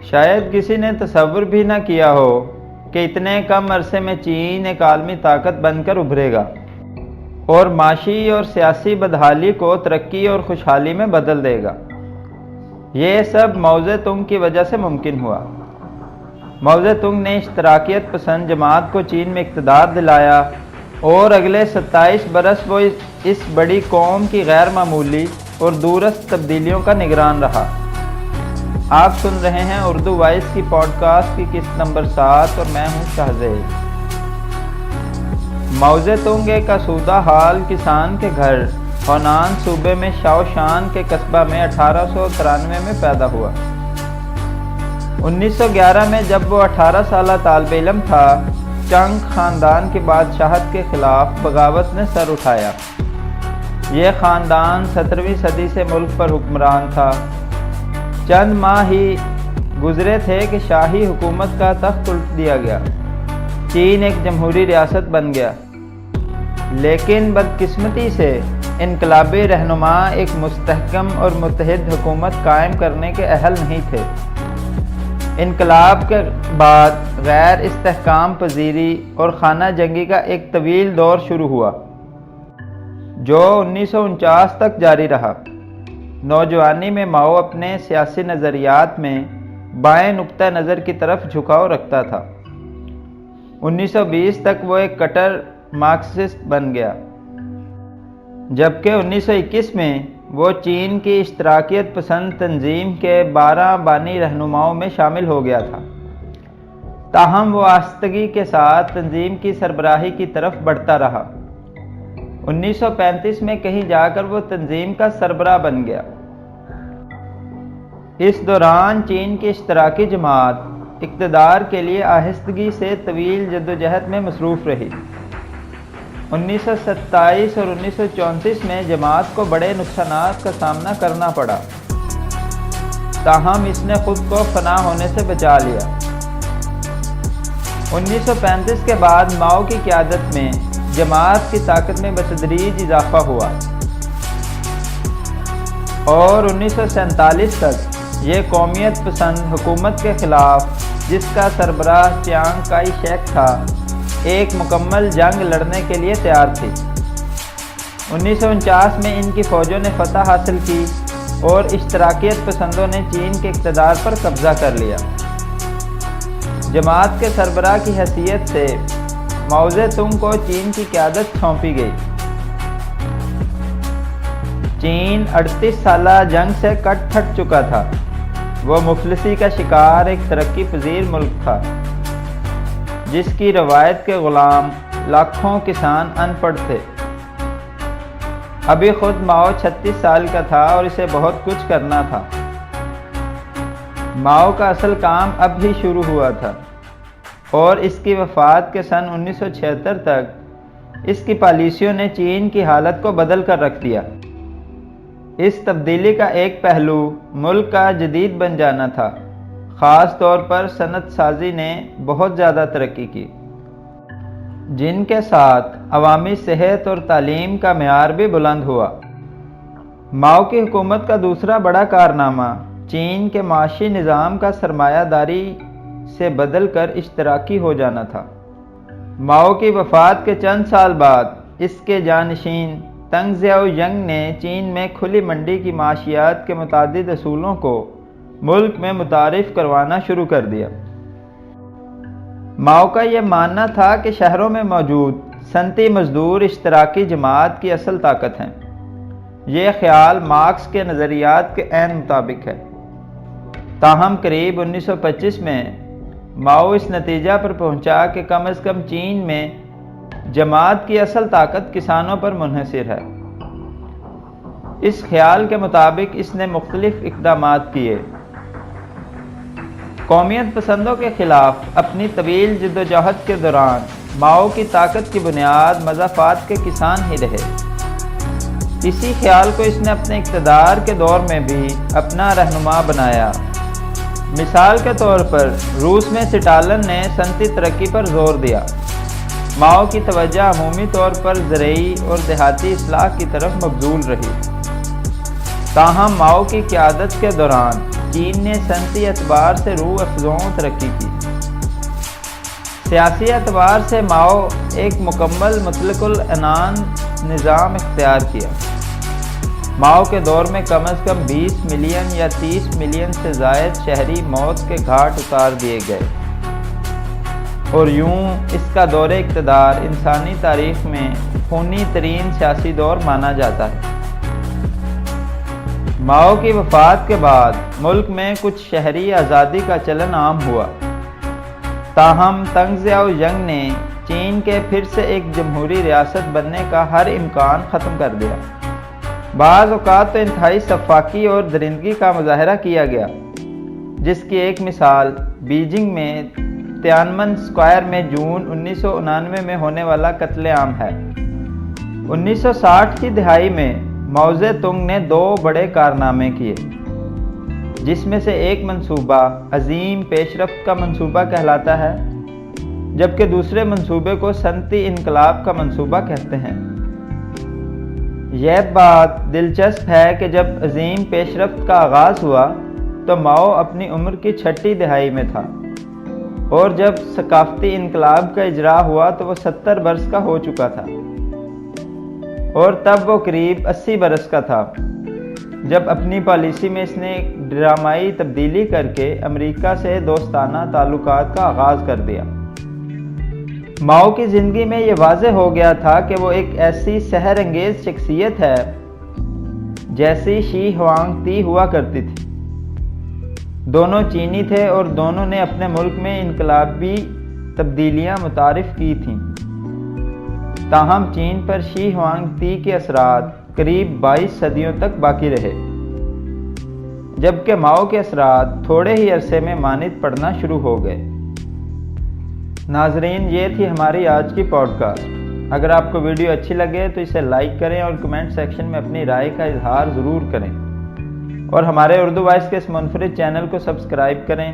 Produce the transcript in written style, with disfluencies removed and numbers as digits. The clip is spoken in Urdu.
شاید کسی نے تصور بھی نہ کیا ہو کہ اتنے کم عرصے میں چین ایک عالمی طاقت بن کر ابھرے گا اور معاشی اور سیاسی بدحالی کو ترقی اور خوشحالی میں بدل دے گا۔ یہ سب ماؤ زیدونگ کی وجہ سے ممکن ہوا۔ ماؤ زیدونگ نے اشتراکیت پسند جماعت کو چین میں اقتدار دلایا اور اگلے 27 برس وہ اس بڑی قوم کی غیر معمولی اور دورست تبدیلیوں کا نگران رہا۔ آپ سن رہے ہیں اردو وائس کی پوڈ کاسٹ کی قسط نمبر 7 اور میں ہوں شہزید۔ ماؤ زیدونگ ایک آسودہ حال کسان کے گھر ہونان صوبے میں شاوشان کے قصبہ میں 1893 میں پیدا ہوا۔ 1911 میں جب وہ 18 سالہ طالب علم تھا، چنگ خاندان کی بادشاہت کے خلاف بغاوت نے سر اٹھایا۔ یہ خاندان 17ویں صدی سے ملک پر حکمران تھا۔ چند ماہ ہی گزرے تھے کہ شاہی حکومت کا تخت الٹ دیا گیا۔ چین ایک جمہوری ریاست بن گیا، لیکن بدقسمتی سے انقلابی رہنما ایک مستحکم اور متحد حکومت قائم کرنے کے اہل نہیں تھے۔ انقلاب کے بعد غیر استحکام پذیری اور خانہ جنگی کا ایک طویل دور شروع ہوا جو 1949 تک جاری رہا۔ نوجوانی میں ماؤ اپنے سیاسی نظریات میں بائیں نقطہ نظر کی طرف جھکاؤ رکھتا تھا۔ 1920 تک وہ ایک کٹر مارکسسٹ بن گیا، جبکہ 1921 میں وہ چین کی اشتراکیت پسند تنظیم کے 12 بانی رہنماؤں میں شامل ہو گیا تھا۔ تاہم وہ آہستگی کے ساتھ تنظیم کی سربراہی کی طرف بڑھتا رہا۔ 1935 میں کہیں جا کر وہ تنظیم کا سربراہ بن گیا۔ اس دوران چین کی اشتراکی جماعت اقتدار کے لیے آہستگی سے طویل جدوجہد میں مصروف رہی۔ 1927 اور 1934 میں جماعت کو بڑے نقصانات کا سامنا کرنا پڑا، تاہم اس نے خود کو فنا ہونے سے بچا لیا۔ 1935 کے بعد ماؤ کی قیادت میں جماعت کی طاقت میں بتدریج اضافہ ہوا اور 1947 تک یہ قومیت پسند حکومت کے خلاف، جس کا سربراہ چیانگ کائی شیک تھا، ایک مکمل جنگ لڑنے کے لیے تیار تھی۔ 1949 میں ان کی فوجوں نے فتح حاصل کی اور اشتراکیت پسندوں نے چین کے اقتدار پر قبضہ کر لیا۔ جماعت کے سربراہ کی حیثیت سے ماؤ زیدونگ کو چین کی قیادت سونپی گئی۔ چین 38 سالہ جنگ سے کٹ تھک چکا تھا۔ وہ مفلسی کا شکار ایک ترقی پذیر ملک تھا، جس کی روایت کے غلام لاکھوں کسان ان پڑھ تھے۔ ابھی خود ماؤ 36 سال کا تھا اور اسے بہت کچھ کرنا تھا۔ ماؤ کا اصل کام اب ہی شروع ہوا تھا اور اس کی وفات کے سن 1976 تک اس کی پالیسیوں نے چین کی حالت کو بدل کر رکھ دیا۔ اس تبدیلی کا ایک پہلو ملک کا جدید بن جانا تھا۔ خاص طور پر صنعت سازی نے بہت زیادہ ترقی کی، جن کے ساتھ عوامی صحت اور تعلیم کا معیار بھی بلند ہوا۔ ماؤ کی حکومت کا دوسرا بڑا کارنامہ چین کے معاشی نظام کا سرمایہ داری سے بدل کر اشتراکی ہو جانا تھا۔ ماؤ کی وفات کے چند سال بعد اس کے جانشین تنگ زیاؤ ینگ نے چین میں کھلی منڈی کی معاشیات کے متعدد اصولوں کو ملک میں متعارف کروانا شروع کر دیا۔ ماؤ کا یہ ماننا تھا کہ شہروں میں موجود صنعتی مزدور اشتراکی جماعت کی اصل طاقت ہیں۔ یہ خیال مارکس کے نظریات کے عین مطابق ہے۔ تاہم قریب 1925 میں ماؤ اس نتیجہ پر پہنچا کہ کم از کم چین میں جماعت کی اصل طاقت کسانوں پر منحصر ہے۔ اس خیال کے مطابق اس نے مختلف اقدامات کیے۔ قومیت پسندوں کے خلاف اپنی طویل جدوجہد کے دوران ماؤ کی طاقت کی بنیاد مضافات کے کسان ہی رہے۔ اسی خیال کو اس نے اپنے اقتدار کے دور میں بھی اپنا رہنما بنایا۔ مثال کے طور پر روس میں سٹالن نے صنعتی ترقی پر زور دیا۔ ماؤ کی توجہ عمومی طور پر زرعی اور دیہاتی اصلاح کی طرف مبذول رہی۔ تاہم ماؤ کی قیادت کے دوران چین نے صنعتی اعتبار سے روح افزوں ترقی کی۔ سیاسی اعتبار سے ماؤ ایک مکمل مطلق العنان نظام اختیار کیا۔ ماؤ کے دور میں کم از کم 20 ملین یا 30 ملین سے زائد شہری موت کے گھاٹ اتار دیے گئے، اور یوں اس کا دور اقتدار انسانی تاریخ میں خونی ترین سیاسی دور مانا جاتا ہے۔ ماؤ کی وفات کے بعد ملک میں کچھ شہری آزادی کا چلن عام ہوا، تاہم تنگ ضیاء جنگ نے چین کے پھر سے ایک جمہوری ریاست بننے کا ہر امکان ختم کر دیا۔ بعض اوقات تو انتہائی سفاکی اور درندگی کا مظاہرہ کیا گیا، جس کی ایک مثال بیجنگ میں تیانمن اسکوائر میں جون 1999 میں ہونے والا قتل عام ہے۔ 1960 کی دہائی میں ماؤ زے تونگ نے 2 بڑے کارنامے کیے، جس میں سے ایک منصوبہ عظیم پیش رفت کا منصوبہ کہلاتا ہے، جبکہ دوسرے منصوبے کو صنعتی انقلاب کا منصوبہ کہتے ہیں۔ یہ بات دلچسپ ہے کہ جب عظیم پیش رفت کا آغاز ہوا تو ماؤ اپنی عمر کی 6 دہائی میں تھا، اور جب ثقافتی انقلاب کا اجرا ہوا تو وہ 70 برس کا ہو چکا تھا، اور تب وہ قریب 80 برس کا تھا جب اپنی پالیسی میں اس نے ایک ڈرامائی تبدیلی کر کے امریکہ سے دوستانہ تعلقات کا آغاز کر دیا۔ ماؤ کی زندگی میں یہ واضح ہو گیا تھا کہ وہ ایک ایسی سحر انگیز شخصیت ہے جیسی شی ہوانگ تی ہوا کرتی تھی۔ دونوں چینی تھے اور دونوں نے اپنے ملک میں انقلابی تبدیلیاں متعارف کی تھیں، تاہم چین پر شی ہوانگ تی کے اثرات قریب 22 صدیوں تک باقی رہے، جبکہ ماؤ کے اثرات تھوڑے ہی عرصے میں مانند پڑنا شروع ہو گئے۔ ناظرین، یہ تھی ہماری آج کی پوڈ کاسٹ۔ اگر آپ کو ویڈیو اچھی لگے تو اسے لائک کریں اور کمنٹ سیکشن میں اپنی رائے کا اظہار ضرور کریں، اور ہمارے اردو وائس کے اس منفرد چینل کو سبسکرائب کریں۔